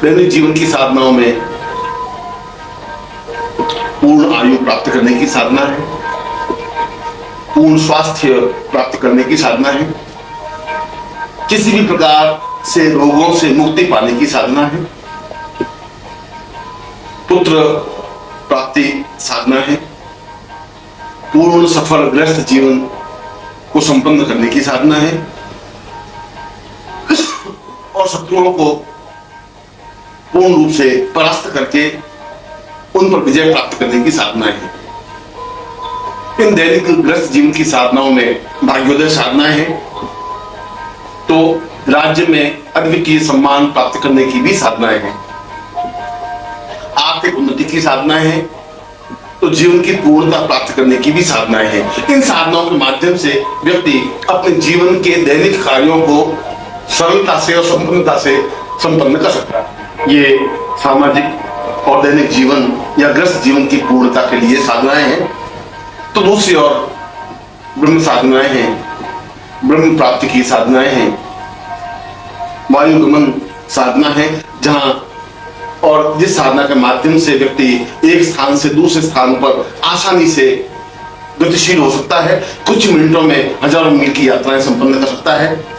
दैनिक जीवन की साधनाओं में पूर्ण आयु प्राप्त करने की साधना है, पूर्ण स्वास्थ्य प्राप्त करने की साधना है, किसी भी प्रकार से रोगों से मुक्ति पाने की साधना है, पुत्र प्राप्ति साधना है, पूर्ण सफल ग्रस्त जीवन को संपन्न करने की साधना है और शत्रुओं को पूर्ण रूप से परास्त करके उन पर विजय प्राप्त करने की साधना है। इन दैनिक ग्रस्त जीवन की साधनाओं में भाग्योदय साधना है, तो राज्य में अद्वितीय सम्मान प्राप्त करने की भी साधनाएं हैं। आर्थिक उन्नति की साधना है, तो जीवन की पूर्णता प्राप्त करने की भी साधनाएं हैं। इन साधनाओं के माध्यम से व्यक्ति अपने जीवन के दैनिक कार्यों को सरलता से और संपन्नता से संपन्न कर सकता है। ये सामाजिक और दैनिक जीवन या ग्रस्त जीवन की पूर्णता के लिए साधनाएं हैं। तो दूसरी ओर ब्रह्म साधनाएं हैं, ब्रह्म प्राप्ति की साधनाएं हैं, वायुगमन साधना है, जहां और जिस साधना के माध्यम से व्यक्ति एक स्थान से दूसरे स्थान पर आसानी से गतिशील हो सकता है, कुछ मिनटों में हजारों मील की यात्राएं संपन्न कर सकता है।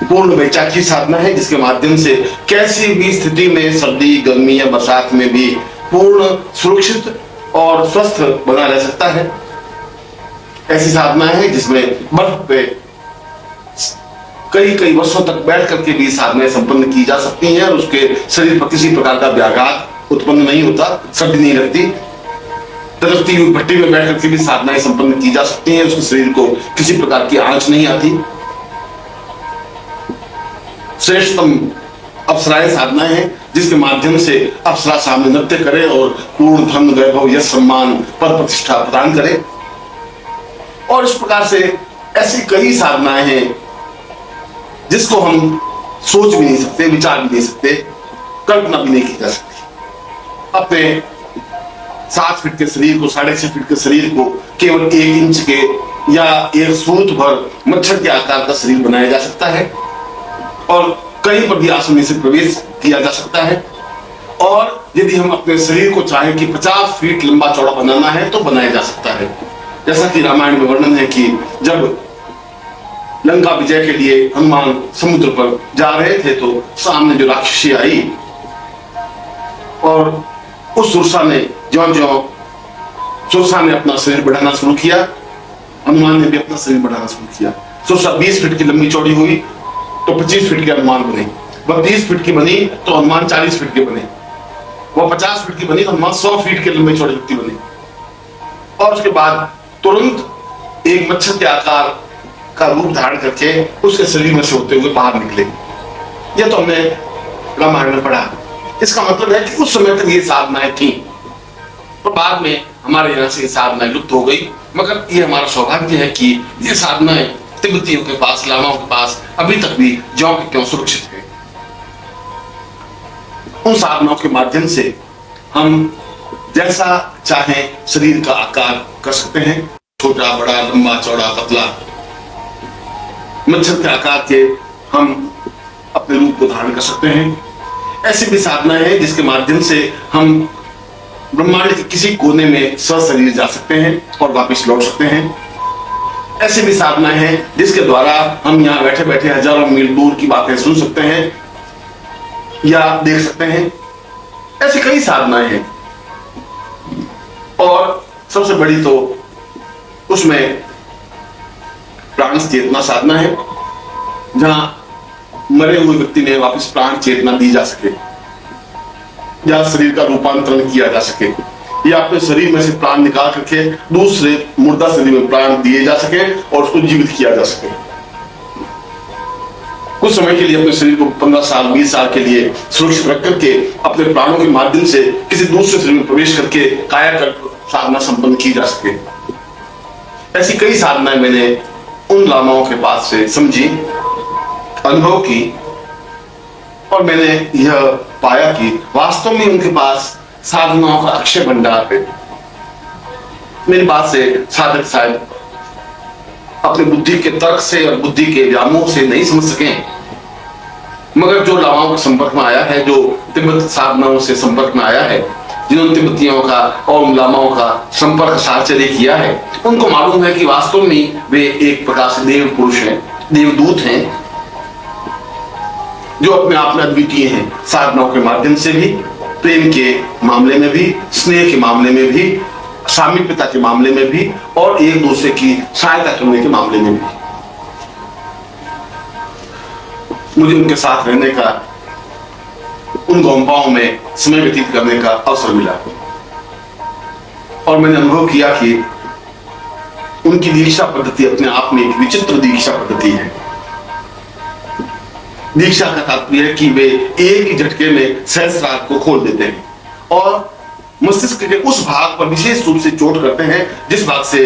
पूर्ण वैचारिक साधना है, जिसके माध्यम से कैसी भी स्थिति में, सर्दी, गर्मी या बरसात में भी पूर्ण सुरक्षित और स्वस्थ बना रह सकता है। ऐसी साधना है जिसमें बर्फ पे कई वर्षों तक बैठ करके भी साधनाएं संपन्न की जा सकती हैं और उसके शरीर पर किसी प्रकार का व्याघात उत्पन्न नहीं होता, सर्दी नहीं लगती। तड़पती हुई भट्टी में बैठ करके भी साधनाएं संपन्न की जा सकती हैं, उसके शरीर को किसी प्रकार की आंच नहीं आती। श्रेष्ठतम अप्सराएं साधनाएं हैं, जिसके माध्यम से अप्सरा सामने नृत्य करे और पूर्ण धन, वैभव, यश, सम्मान, पद प्रतिष्ठा प्रदान करे। और इस प्रकार से ऐसी कई साधनाएं हैं जिसको हम सोच भी नहीं सकते, विचार भी नहीं सकते, कल्पना भी नहीं की जा सकती। अपने 7 फीट के शरीर को, 6.5 फीट के शरीर को केवल 1 इंच के या 1 सूत भर मच्छर के आकार का शरीर बनाया जा सकता है और कहीं पर भी आसानी से प्रवेश किया जा सकता है। और यदि हम अपने शरीर को चाहें कि 50 फीट लंबा चौड़ा बनाना है तो बनाया जा सकता है। जैसा कि रामायण में वर्णन है कि जब लंका विजय के लिए हनुमान समुद्र पर जा रहे थे तो सामने जो राक्षसी आई और उस सुरसा ने ज्यों-ज्यों सुरसा ने अपना शरीर बढ़ाना शुरू किया, हनुमान ने भी अपना शरीर बढ़ाना शुरू किया। सुरसा 20 फीट की लंबी चौड़ी हुई तो 25 फीट के हनुमान बने, वह 30 फीट की बनी तो हनुमान 40 फीट के बने, वह 50 फीट की बनी तो हनुमान 100 फीट के लंबे चौड़े व्यक्ति बने। और उसके बाद तुरंत एक मच्छर के आकार का रूप धारण करके उसके शरीर में से होते हुए बाहर निकले। यह तो हमने रामायण में पढ़ा। इसका मतलब है कि उस समय तक ये साधनाएं थी, पर बाद में हमारे यहाँ से साधनाएं लुप्त हो गई। मगर ये हमारा सौभाग्य है कि ये साधनाएं तिब्बतियों के पास, लामाओं के पास अभी तक भी ज्यों के त्यों सुरक्षित है। उन साधनाओं के माध्यम से हम जैसा चाहे शरीर का आकार कर सकते हैं, छोटा, बड़ा, लंबा, चौड़ा, पतला, मच्छर के आकार के हम अपने रूप को धारण कर सकते हैं। ऐसी भी साधनाएं हैं जिसके माध्यम से हम ब्रह्मांड के किसी कोने में सशरीर जा सकते हैं और वापस लौट सकते हैं। ऐसी भी साधनाएं हैं जिसके द्वारा हम यहाँ बैठे बैठे हजारों मील दूर की बातें सुन सकते हैं या देख सकते हैं। ऐसी कई साधनाएं हैं और सबसे बड़ी तो उसमें प्राण चेतना साधना है, जहां मरे हुए व्यक्ति ने वापस प्राण चेतना दी जा सके या शरीर का रूपांतरण किया जा सके या अपने शरीर में से प्राण निकाल करके दूसरे मुर्दा शरीर में प्राण दिए जा सके और उसको जीवित किया जा सके। कुछ समय के लिए अपने शरीर को 15 साल 20 साल के लिए सुरक्षित रख करके अपने प्राणों के माध्यम से किसी दूसरे शरीर में प्रवेश करके कायाकल्प साधना संपन्न की जा सके। ऐसी कई साधनाएं मैंने उन लामाओं के पास से समझी, अनुभव की और मैंने यह पाया कि वास्तव में उनके पास साधनाओं का अक्षय भंडार है। मेरी बात से साधक शायद अपनी बुद्धि के तर्क से और बुद्धि के व्यामोह से नहीं समझ सके, मगर जो लामाओं के संपर्क में आया है, जो तिब्बत साधनाओं से संपर्क में आया है, जिन्होंने तिब्बतियों का और लामाओं का संपर्क साहचर्य किया है, उनको मालूम है कि वास्तव में वे एक प्रकार से देव पुरुष हैं, देवदूत हैं, जो अपने आप में अद्वितीय हैं। साधनाओं के माध्यम से भी, प्रेम के मामले में भी, स्नेह के मामले में भी, सामीप्यता के मामले में भी और एक दूसरे की सहायता करने के मामले में भी मुझे उनके साथ रहने का, उन गोम्पाओं में समय व्यतीत करने का अवसर मिला और मैंने अनुभव किया कि उनकी दीक्षा पद्धति अपने आप में एक विचित्र दीक्षा पद्धति है। दीक्षा का तात्पर्य है कि वे एक ही झटके में सहस्रार को खोल देते हैं और मस्तिष्क के उस भाग पर विशेष रूप से चोट करते हैं जिस भाग से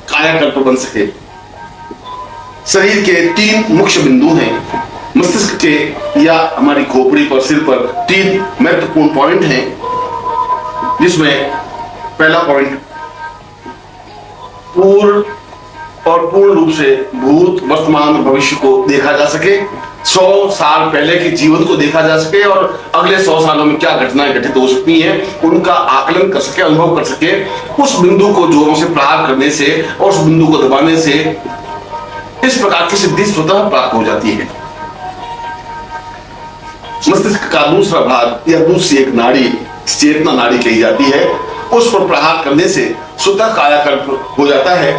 कायाकल्प बन सके। शरीर के 3 मुख्य बिंदु हैं। मस्तिष्क के या हमारी खोपड़ी पर, सिर पर 3 महत्वपूर्ण पॉइंट हैं, जिसमें पहला पॉइंट पूर्ण रूप से भूत, वर्तमान, भविष्य को देखा जा सके, 100 साल पहले के जीवन को देखा जा सके और अगले 100 सालों में क्या घटनाएं घटित हो सकती हैं उनका आकलन कर सके, अनुभव कर सके। उस बिंदु को जोरों से प्रहार करने से और उस बिंदु को दबाने से इस प्रकार की सिद्धि स्वतः प्राप्त हो जाती है। मस्तिष्क का दूसरा भाग या दूसरी एक नाड़ी, चेतना नाड़ी कही जाती है, उस पर प्रहार करने से स्वतः कायाकल्प हो जाता है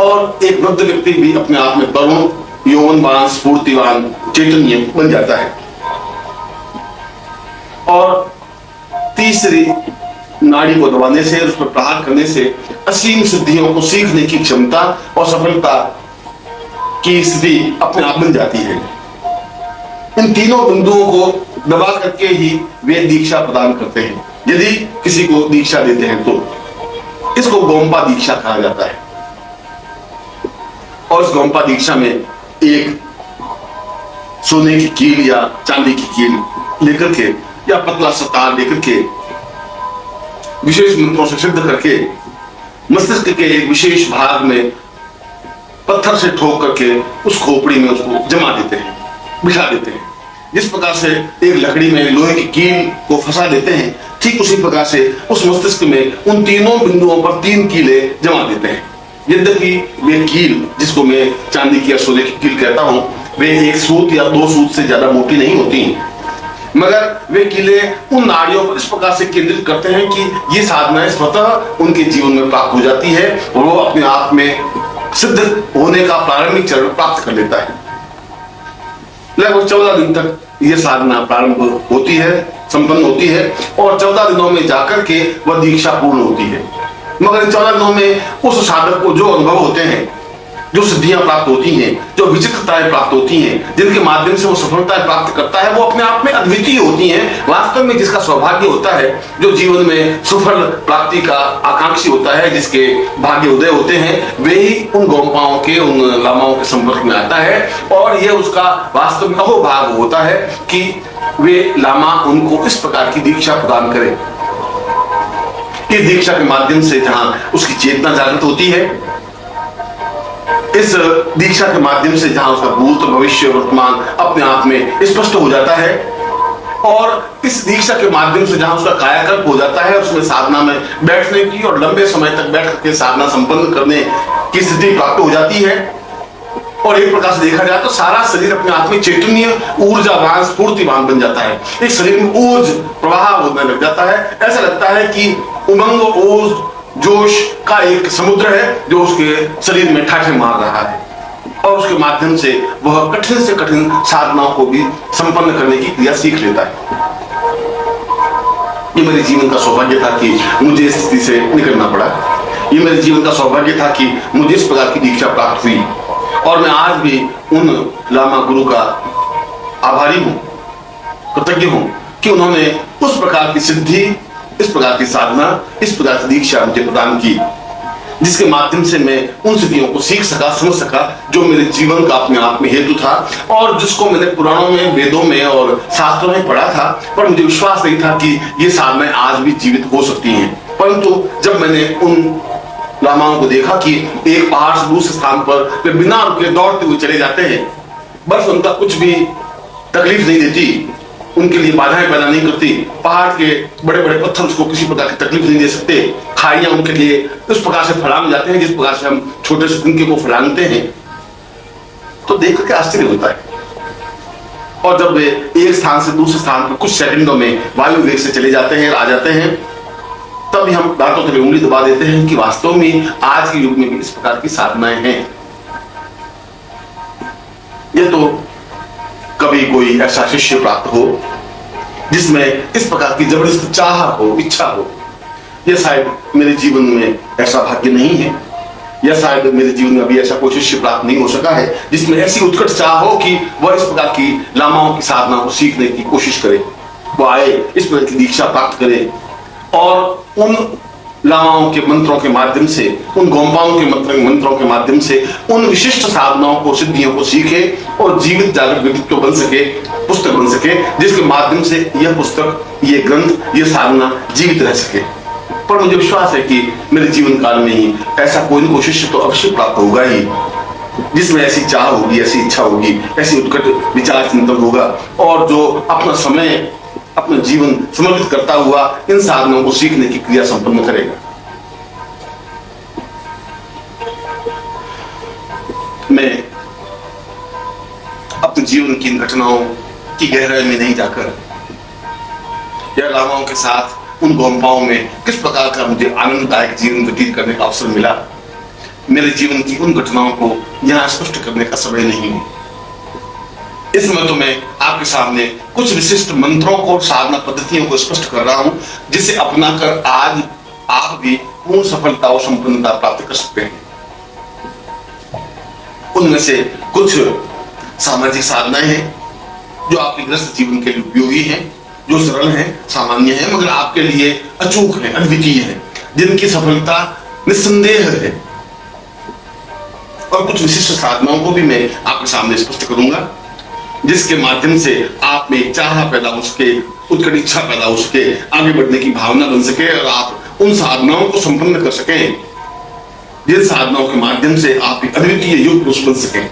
और एक वृद्ध व्यक्ति भी अपने आप में तरुण, यौवनवान, स्फूर्तिवान, चैतन्य बन जाता है। और तीसरी नाड़ी को दबाने से, उस पर प्रहार करने से असीम सिद्धियों को सीखने की क्षमता और सफलता की स्थिति अपने आप बन जाती है। इन तीनों बिंदुओं को दबा करके ही वे दीक्षा प्रदान करते हैं। यदि किसी को दीक्षा देते हैं तो इसको गोम्पा दीक्षा कहा जाता है और इस गोम्पा दीक्षा में एक सोने की कील या चांदी की कील लेकर के या पतला सा तार लेकर के विशेष मंत्रों से सिद्ध करके मस्तिष्क के एक विशेष भाग में पत्थर से ठोक करके उस खोपड़ी में उसको जमा देते हैं, बिठा देते हैं। जिस प्रकार से एक लकड़ी में लोहे की कील को फंसा देते हैं, ठीक उसी प्रकार से उस मस्तिष्क में उन तीनों बिंदुओं पर 3 कीलें जमा देते हैं। यद्यपि वे कील, जिसको मैं चांदी की या सोने की कील कहता हूं, वे 1 सूत या 2 सूत से ज्यादा मोटी नहीं होती, मगर वे कीलें उन नाड़ियों पर इस प्रकार से केंद्रित करते हैं कि ये साधनाएं स्वतः उनके जीवन में प्राप्त हो जाती है और वो अपने आप में सिद्ध होने का प्रारंभिक चरण प्राप्त कर लेता है। लगभग 14 दिन तक ये साधना प्रारंभ होती है, संपन्न होती है और 14 दिनों में जाकर के वह दीक्षा पूर्ण होती है। मगर इन 14 दिनों में उस साधक को जो अनुभव होते हैं, जो सिद्धियां प्राप्त होती हैं, जो विचित्रताएं प्राप्त होती हैं, जिनके माध्यम से वो सफलताएं प्राप्त करता है, वो अपने आप में अद्वितीय होती हैं। वास्तव में जिसका सौभाग्य होता है, जो जीवन में सुफल प्राप्ति का आकांक्षी होता है, जिसके भाग्य उदय होते हैं, वे ही उन गोम्पाओं के, उन लामाओं के संपर्क में आता है और ये उसका वास्तव में अहोभाग होता है कि वे लामा उनको इस प्रकार की दीक्षा प्रदान करें। इस दीक्षा के माध्यम से जहां उसकी चेतना जागृत होती है, इस दीक्षा के माध्यम से जहां उसका भूत, भविष्य, वर्तमान अपने आप में स्पष्ट हो जाता है और इस दीक्षा के माध्यम से जहां उसका कायाकल्प हो जाता है, उसमें साधना में बैठने की और लंबे समय तक बैठ करके साधना संपन्न करने की स्थिति प्राप्त हो जाती है और एक प्रकार से देखा जाए तो सारा शरीर अपने आप में चैतन्य, ऊर्जावान, स्फूर्तिवान बन जाता है। एक शरीर में ऊर्ज प्रवाह होने लग जाता है। ऐसा लगता है कि उमंग, ऊर्ज, जोश का एक समुद्र है जो उसके शरीर में ठाठे मार रहा है और उसके माध्यम से वह कठिन से कठिन साधनाओं को भी संपन्न करने की क्रिया सीख लेता है। ये मेरे जीवन का सौभाग्य था कि मुझे इस स्थिति से निकलना पड़ा। ये मेरे जीवन का सौभाग्य था कि मुझे इस प्रकार की दीक्षा प्राप्त हुई और मैं आज भी उन लामा गुरु का आभारी हूं, कृतज्ञ हूं कि उन्होंने उस प्रकार की सिद्धि, इस प्रकार की साधना, इस प्रकार की दीक्षा मुझे प्रदान की, जिसके माध्यम से मैं उन सिद्धियों को सीख सका, समझ सका, जो मेरे जीवन का अपने आप में हेतु था और जिसको मैंने पुराणों में, वेदों में और शास्त्रों में पढ़ा था, पर मुझे विश्वास नहीं था कि ये साधनाएं आज भी जीवित हो सकती हैं। परंतु जब मैंने उन लामाओं को देखा कि एक पहाड़ से दूसरे स्थान पर वे बिना रुके दौड़ते हुए चले जाते हैं, बस उनका कुछ भी तकलीफ नहीं देती, उनके लिए बाधाएं पैदा नहीं करती। पहाड़ के बड़े बड़े पत्थर उसको किसी प्रकार की तकलीफ नहीं दे सकते। खाइयां उनके लिए उस प्रकार से फलांग जाते हैं जिस प्रकार से हम छोटे से तिनके को फलांगते हैं। तो देख करके आश्चर्य होता है। और जब वे एक स्थान से दूसरे स्थान पर कुछ सेकंडों में वायु वेग से चले जाते हैं, आ जाते हैं, तब हम दांतों से उंगली दबा देते हैं कि वास्तव में आज के युग में भी इस प्रकार की साधनाएं हैं। ये तो कभी कोई ऐसा शिष्य प्राप्त हो जिसमें इस प्रकार की जबरदस्त चाह हो, इच्छा हो। यह शायद मेरे जीवन में ऐसा भाग्य नहीं है, या शायद मेरे जीवन में अभी ऐसा कोई शिष्य प्राप्त नहीं हो सका है जिसमें ऐसी उत्कट चाह हो कि वह इस प्रकार की लामाओं की साधना को सीखने की कोशिश करे, वो आए, इस प्रकार की दीक्षा प्राप्त करे और उन लामाओं के मंत्रों के माध्यम से, उन गोंपाओं के मंत्रों के माध्यम से उन विशिष्ट साधनाओं को, सिद्धियों को सीखे और जीवित जागृत व्यक्तित्व बन सके, पुस्तक बन सके, जिसके माध्यम से यह पुस्तक, ये ग्रंथ, ये साधना जीवित रह सके। पर मुझे विश्वास है कि मेरे जीवन काल में ही ऐसा कोई न कोई शिष्य तो अवश्य प्राप्त होगा ही, जिसमें ऐसी चाह होगी, ऐसी इच्छा होगी, ऐसी उत्कट विचार चिंतन होगा और जो अपना समय, अपना जीवन समर्पित करता हुआ इन साधनों को सीखने की क्रिया संपन्न करेगा। मैं अपने जीवन की इन घटनाओं की गहराई में नहीं जाकर या लामाओं के साथ उन गोंपाओं में किस प्रकार का मुझे आनंददायक जीवन व्यतीत करने का अवसर मिला, मेरे जीवन की उन घटनाओं को यहां स्पष्ट करने का समय नहीं है। इसमें तो मैं आपके सामने कुछ विशिष्ट मंत्रों को, साधना पद्धतियों को स्पष्ट कर रहा हूं, जिसे अपनाकर आज आप भी पूर्ण सफलता और संपन्नता प्राप्त कर सकते हैं। उनमें से कुछ सामाजिक साधनाएं हैं जो आपके गृहस्थ जीवन के लिए उपयोगी हैं, जो सरल हैं, सामान्य हैं, मगर आपके लिए अचूक हैं, अद्वितीय हैं, जिनकी सफलता निस्संदेह है। और कुछ विशिष्ट साधनाओं को भी मैं आपके सामने स्पष्ट करूंगा, जिसके माध्यम से आप में चाह पैदा हो सके, उत्कट इच्छा पैदा हो सके, आगे बढ़ने की भावना बन सके और आप उन साधनाओं को संपन्न कर सकें, जिन साधनाओं के माध्यम से आप एक अद्वितीय युग पुरुष बन सकें।